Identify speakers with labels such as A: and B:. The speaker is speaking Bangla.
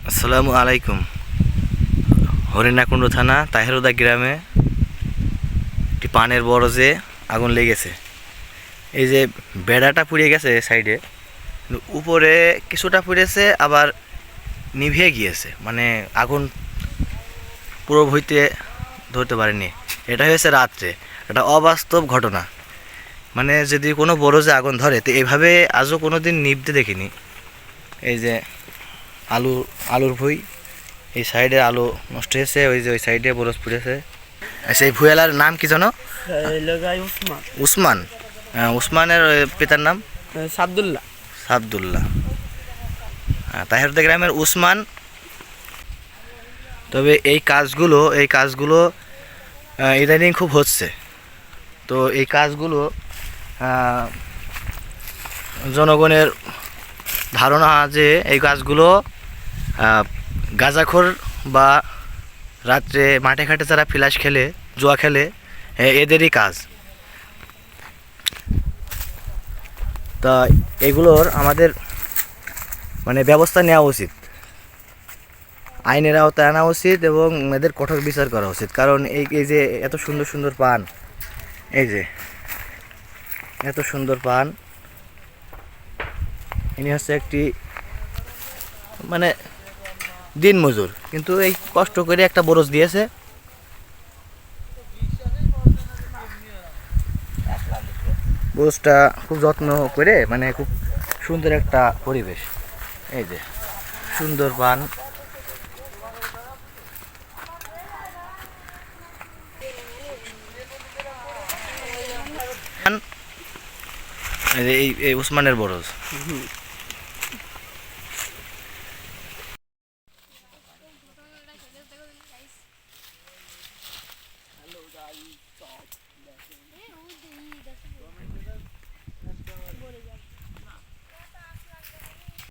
A: আসসালামু আলাইকুম। হরিণাকুণ্ড থানা তাহেরুদা গ্রামে একটি পানের বরজে আগুন লেগেছে। এই যে বেড়াটা পুড়ে গেছে সাইডে, উপরে কিছুটা পুড়েছে, আবার নিভিয়ে গিয়েছে, মানে আগুন পুরো ভইতে ধরতে পারেনি। এটা হয়েছে রাত্রে, এটা অবাস্তব ঘটনা। মানে যদি কোনো বরজে আগুন ধরে তো এইভাবে আজও কোনো দিন নিভতে দেখিনি। এই যে আলু আলুর ভুই, এই সাইডে আলু নষ্ট হয়েছে, ওই যে ওই সাইডে বরজ পুড়েছে। আচ্ছা, এই ভুয়ালার নাম কি জানো? উসমান। উসমানের পিতার নাম
B: সাবদুল্লাহ।
A: সাবদুল্লাহ। তাহেরদা গ্রামের উসমান। তবে এই কাজগুলো ইদানিং খুব হচ্ছে। তো এই কাজগুলো আহ, জনগণের ধারণা যে এই কাজগুলো গাঁজাখোর বা রাত্রে মাঠে ঘাটে যারা ফ্ল্যাশ খেলে, জুয়া খেলে, এদেরই কাজ। তা এগুলোর আমাদের মানে ব্যবস্থা নেওয়া উচিত, আইনের আওতায় আনা উচিত এবং এদের কঠোর বিচার করা উচিত। কারণ এই যে এত সুন্দর সুন্দর পান, এই যে এত সুন্দর পান, ইনি হচ্ছে একটি মানে দিন মজুর, কিন্তু এই কষ্ট করে একটা বরজ দিয়েছে। বরজটা খুব যত্ন করে, মানে খুব সুন্দর একটা পরিবেশ। এই যে সুন্দর পান, এই যে এই উসমানের বরজ।